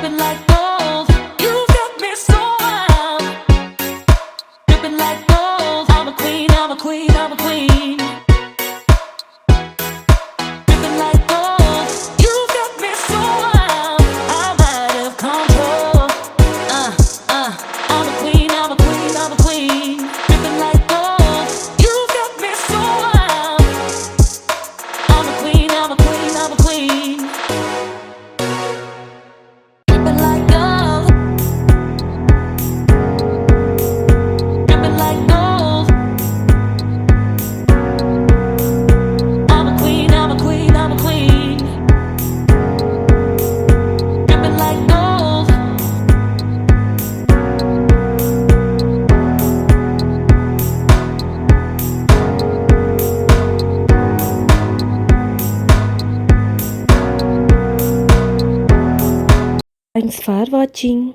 dripping like gold. You got me so wild, dripping like gold. I'm a queen, I'm a queen, I'm a queen. Dripping like gold. You got me so wild, I'm out of control. I'm a queen, I'm a queen, I'm a queen. Dripping like gold. You got me so wild. I'm a queen, I'm a queen, I'm a queen. Dripping like gold. Dripping like gold. I'm a queen, I'm a queen, I'm a queen. Dripping like gold. Thanks for watching.